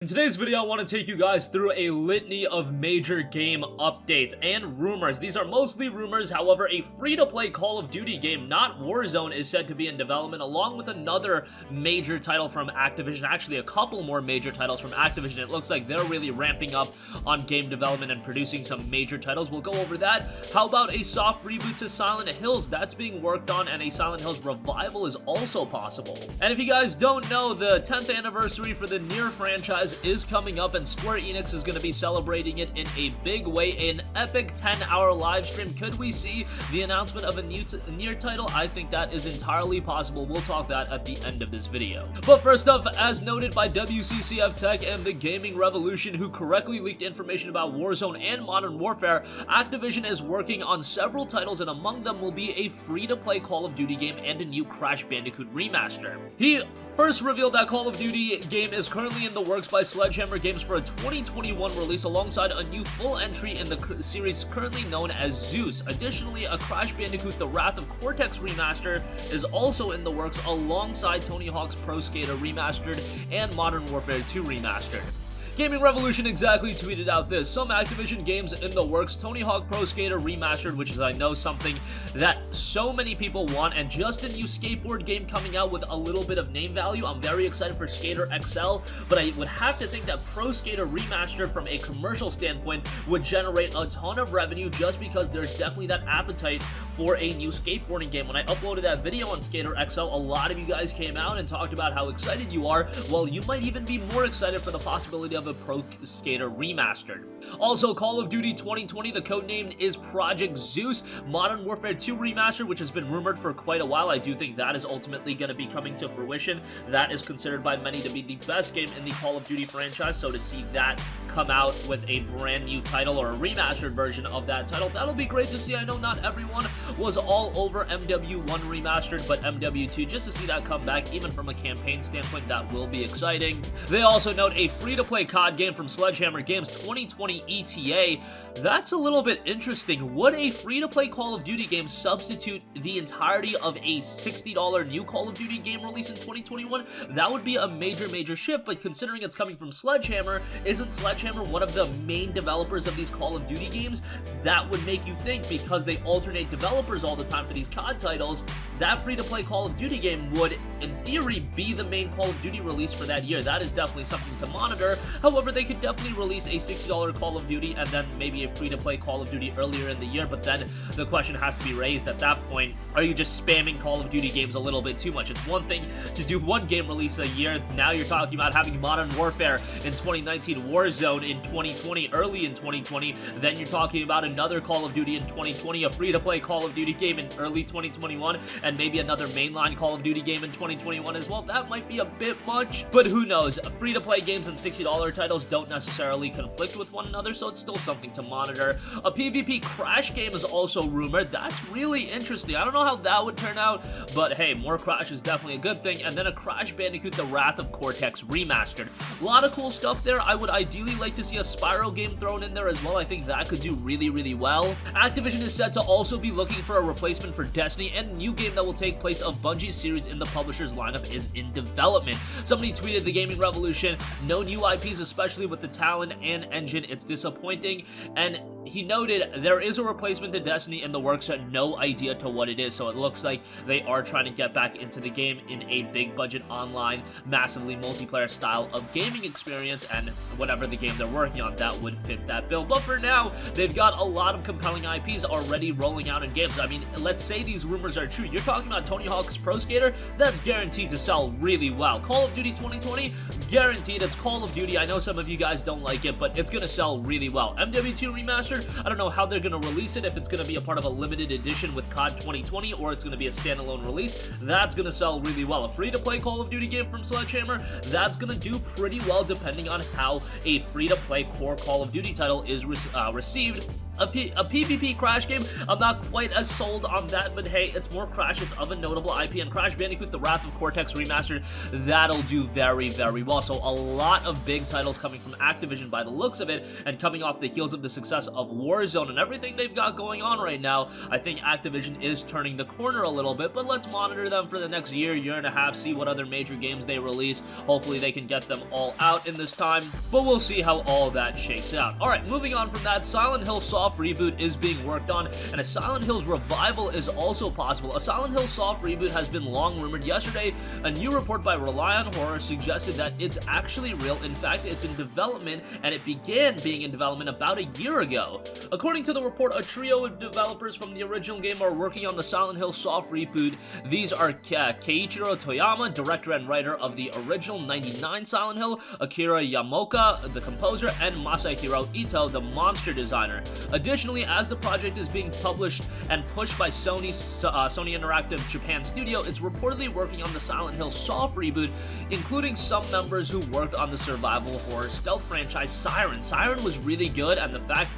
In today's video, I want to take you guys through a litany of major game updates and rumors. These are mostly rumors, however, a free-to-play Call of Duty game, not Warzone, is said to be in development, along with another major title from Activision, actually a couple more major titles from Activision. It looks like they're really ramping up on game development and producing some major titles. We'll go over that. How about a soft reboot to Silent Hills? That's being worked on, and a Silent Hills revival is also possible. And if you guys don't know, the 10th anniversary for the NieR franchise is coming up, and Square Enix is going to be celebrating it in a big way. An epic 10-hour live stream. Could we see the announcement of a new NieR title? I think that is entirely possible. We'll talk that at the end of this video. But first off, as noted by WCCF Tech and the Gaming Revolution, who correctly leaked information about Warzone and Modern Warfare, Activision is working on several titles, and among them will be a free-to-play Call of Duty game and a new Crash Bandicoot remaster. He first revealed that Call of Duty game is currently in the works by Sledgehammer Games for a 2021 release, alongside a new full entry in the series currently known as Zeus. Additionally, a Crash Bandicoot The Wrath of Cortex remaster is also in the works, alongside Tony Hawk's Pro Skater Remastered and Modern Warfare 2 Remastered. Gaming Revolution exactly tweeted out this: some Activision games in the works, Tony Hawk Pro Skater Remastered, which is, I know, something that so many people want, and just a new skateboard game coming out with a little bit of name value. I'm very excited for Skater XL, but I would have to think that Pro Skater Remastered from a commercial standpoint would generate a ton of revenue, just because there's definitely that appetite for a new skateboarding game. When I uploaded that video on Skater XL, a lot of you guys came out and talked about how excited you are. Well, you might even be more excited for the possibility of a Pro Skater Remastered. Also, Call of Duty 2020, the codename is Project Zeus. Modern Warfare 2 Remastered, which has been rumored for quite a while. I do think that is ultimately going to be coming to fruition. That is considered by many to be the best game in the Call of Duty franchise, so to see that come out with a brand new title or a remastered version of that title, that'll be great to see. I know not everyone was all over MW1 Remastered, but MW2, just to see that come back, even from a campaign standpoint, that will be exciting. They also note a free-to-play COD game from Sledgehammer Games, 2020 ETA. That's a little bit interesting. Would a free-to-play Call of Duty game substitute the entirety of a $60 new Call of Duty game release in 2021? That would be a major shift, but considering it's coming from Sledgehammer, isn't Sledgehammer one of the main developers of these Call of Duty games? That would make you think, because they alternate developers all the time for these COD titles, that free-to-play Call of Duty game would, in theory, be the main Call of Duty release for that year. That is definitely something to monitor. However, they could definitely release a $60 Call of Duty and then maybe a free-to-play Call of Duty earlier in the year, but then the question has to be raised at that point, are you just spamming Call of Duty games a little bit too much? It's one thing to do one game release a year. Now you're talking about having Modern Warfare in 2019, Warzone in 2020, early in 2020, then you're talking about another Call of Duty in 2020, a free-to-play Call of Duty game in early 2021, and maybe another mainline Call of Duty game in 2021 as well. That might be a bit much, but who knows? Free-to-play games and $60 titles don't necessarily conflict with one another, so it's still something to monitor. A PvP Crash game is also rumored. That's really interesting. I don't know how that would turn out, but hey, more Crash is definitely a good thing. And then a Crash Bandicoot The Wrath of Cortex Remastered. A lot of cool stuff there. I would ideally like to see a Spyro game thrown in there as well. I think that could do really well. Activision is said to also be looking for a replacement for Destiny, and a new game that will take place of Bungie's series in the publisher's lineup is in development. Somebody tweeted the Gaming Revolution, no new IPs, especially with the Talon and engine, it's disappointing. And he noted there is a replacement to Destiny in the works, no idea to what it is, so it looks like they are trying to get back into the game in a big budget online, massively multiplayer style of gaming experience, and whatever the game they're working on, that would fit that bill. But for now, they've got a lot of compelling IPs already rolling out in games. I mean, let's say these rumors are true. You're talking about Tony Hawk's Pro Skater, that's guaranteed to sell really well. Call of Duty 2020, guaranteed. It's Call of Duty. I know some of you guys don't like it, but it's gonna sell really well. MW2 Remastered, I don't know how they're gonna release it, if it's gonna be a part of a limited edition with COD 2020 or it's gonna be a standalone release. That's gonna sell really well. A free-to-play Call of Duty game from Sledgehammer, that's gonna do pretty well depending on how a free-to-play core Call of Duty title is received. A PvP Crash game, I'm not quite as sold on that, but hey, it's more Crash, it's of a notable IP, and Crash Bandicoot, The Wrath of Cortex Remastered, that'll do very, very well. So a lot of big titles coming from Activision by the looks of it, and coming off the heels of the success of Warzone and everything they've got going on right now, I think Activision is turning the corner a little bit, but let's monitor them for the next year, year and a half, see what other major games they release. Hopefully they can get them all out in this time, but we'll see how all that shakes out. Alright, moving on from that, Silent Hill soft reboot is being worked on, and a Silent Hills revival is also possible. A Silent Hill soft reboot has been long rumored. Yesterday, a new report by Rely on Horror suggested that it's actually real. In fact, it's in development, and it began being in development about a year ago. According to the report, a trio of developers from the original game are working on the Silent Hill soft reboot. These are Keiichiro Toyama, director and writer of the original 99 Silent Hill, Akira Yamaoka, the composer, and Masahiro Ito, the monster designer. Additionally, as the project is being published and pushed by Sony Interactive Japan Studio, it's reportedly working on the Silent Hill soft reboot, including some members who worked on the survival horror stealth franchise Siren. Siren was really good, and the fact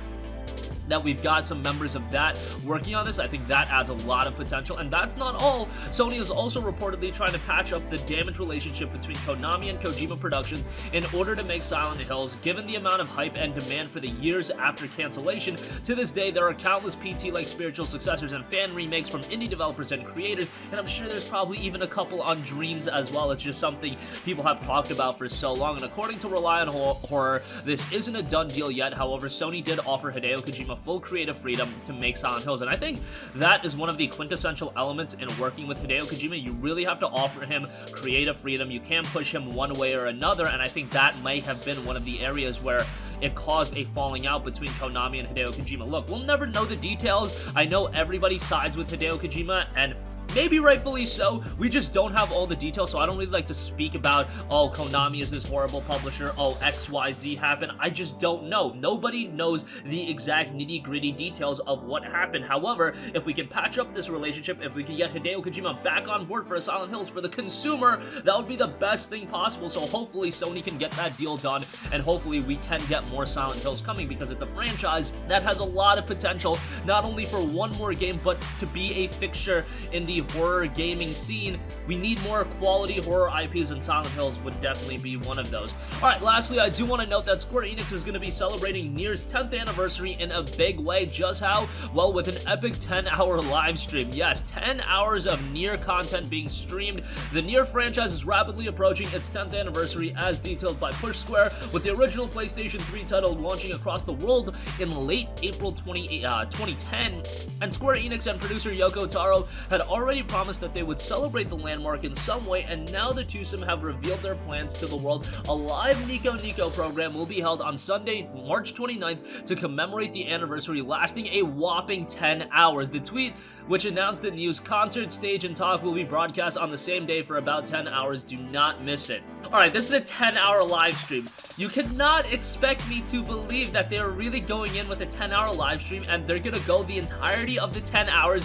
that we've got some members of that working on this, I think that adds a lot of potential. And that's not all. Sony is also reportedly trying to patch up the damaged relationship between Konami and Kojima Productions in order to make Silent Hills. Given the amount of hype and demand for the years after cancellation, to this day there are countless PT-like spiritual successors and fan remakes from indie developers and creators, and I'm sure there's probably even a couple on Dreams as well. It's just something people have talked about for so long, and according to Rely on Horror, this isn't a done deal yet. However, Sony did offer Hideo Kojima full creative freedom to make Silent Hills, and I think that is one of the quintessential elements in working with Hideo Kojima. You really have to offer him creative freedom. You can't push him one way or another, and I think that may have been one of the areas where it caused a falling out between Konami and Hideo Kojima. Look, we'll never know the details. I know everybody sides with Hideo Kojima, and maybe rightfully so. We just don't have all the details, so I don't really like to speak about, oh, Konami is this horrible publisher, oh, XYZ happened. I just don't know. Nobody knows the exact nitty-gritty details of what happened. However, if we can patch up this relationship, if we can get Hideo Kojima back on board for a Silent Hills for the consumer, that would be the best thing possible. So hopefully Sony can get that deal done, and hopefully we can get more Silent Hills coming, because it's a franchise that has a lot of potential, not only for one more game, but to be a fixture in the horror gaming scene. We need more quality horror IPs, and Silent Hills would definitely be one of those. Alright, lastly, I do want to note that Square Enix is going to be celebrating NieR's 10th anniversary in a big way. Just how? Well, with an epic 10-hour live stream. Yes, 10 hours of NieR content being streamed. The NieR franchise is rapidly approaching its 10th anniversary, as detailed by Push Square, with the original PlayStation 3 title launching across the world in late April 2010, and Square Enix and producer Yoko Taro had already promised that they would celebrate the landmark in some way, and now the twosome have revealed their plans to the world. A live Nico Nico program will be held on Sunday, March 29th to commemorate the anniversary, lasting a whopping 10 hours. The tweet, which announced the news, concert, stage, and talk will be broadcast on the same day for about 10 hours. Do not miss it. Alright, this is a 10-hour live stream. You cannot expect me to believe that they're really going in with a 10-hour live stream, and they're gonna go the entirety of the 10 hours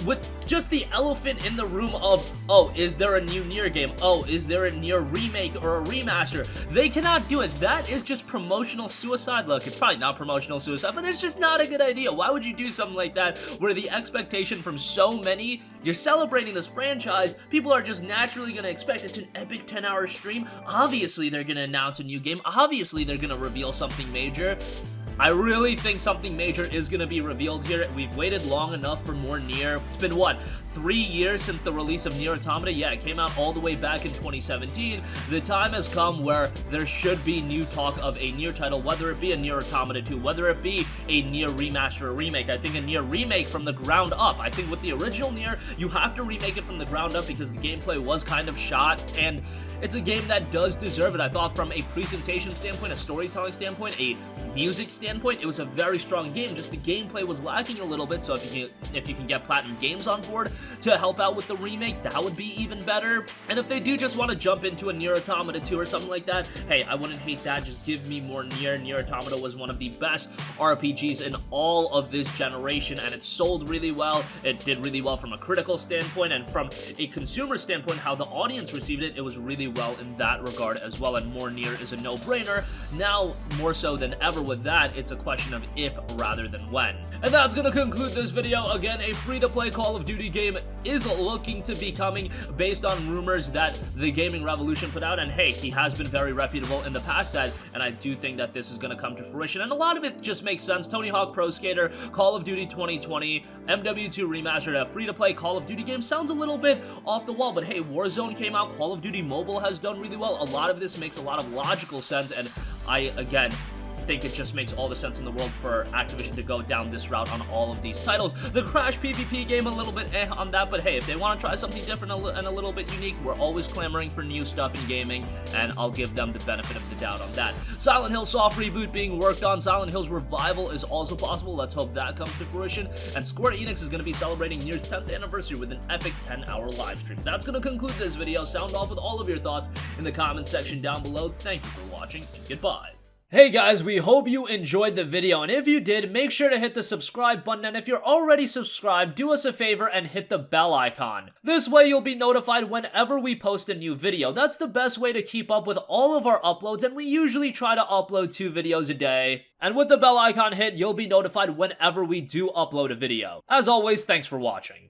with just the elephant in the room of, oh, is there a new NieR game? Oh, is there a NieR remake or a remaster? They cannot do it. That is just promotional suicide. Look, it's probably not promotional suicide, but it's just not a good idea. Why would you do something like that, where the expectation from so many, you're celebrating this franchise, people are just naturally going to expect it's an epic 10-hour stream? Obviously, they're going to announce a new game. Obviously, they're going to reveal something major. I really think something major is going to be revealed here. We've waited long enough for more NieR. It's been, what, 3 years since the release of NieR Automata? Yeah, it came out all the way back in 2017. The time has come where there should be new talk of a NieR title, whether it be a NieR Automata 2, whether it be a NieR remaster or remake. I think a NieR remake from the ground up. I think with the original NieR, you have to remake it from the ground up because the gameplay was kind of shot, and it's a game that does deserve it. I thought from a presentation standpoint, a storytelling standpoint, a music standpoint, it was a very strong game. Just the gameplay was lacking a little bit, so if you can get Platinum Games on board, to help out with the remake, that would be even better. And if they do just want to jump into a NieR Automata 2 or something like that, hey, I wouldn't hate that. Just give me more NieR. NieR Automata was one of the best RPGs in all of this generation, and it sold really well. It did really well from a critical standpoint, and from a consumer standpoint, how the audience received it, it was really well in that regard as well, and more NieR is a no-brainer. Now, more so than ever with that, it's a question of if rather than when. And that's gonna conclude this video. Again, a free-to-play Call of Duty game is looking to be coming based on rumors that the Gaming Revolution put out, and hey, he has been very reputable in the past, and I do think that this is gonna come to fruition, and a lot of it just makes sense. Tony Hawk Pro Skater, Call of Duty 2020, MW2 Remastered, a free-to-play Call of Duty game sounds a little bit off the wall, but hey, Warzone came out, Call of Duty Mobile has done really well. A lot of this makes a lot of logical sense, and I, again, think it just makes all the sense in the world for Activision to go down this route on all of these titles. The Crash PvP game, a little bit on that, but hey, if they want to try something different and a little bit unique, we're always clamoring for new stuff in gaming, and I'll give them the benefit of the doubt on that. Silent Hill soft reboot being worked on. Silent Hill's revival is also possible. Let's hope that comes to fruition. And Square Enix is going to be celebrating NieR's 10th anniversary with an epic 10-hour live stream. That's going to conclude this video. Sound off with all of your thoughts in the comment section down below. Thank you for watching, and goodbye. Hey guys, we hope you enjoyed the video, and if you did, make sure to hit the subscribe button, and if you're already subscribed, do us a favor and hit the bell icon. This way you'll be notified whenever we post a new video. That's the best way to keep up with all of our uploads, and we usually try to upload 2 videos a day. And with the bell icon hit, you'll be notified whenever we do upload a video. As always, thanks for watching.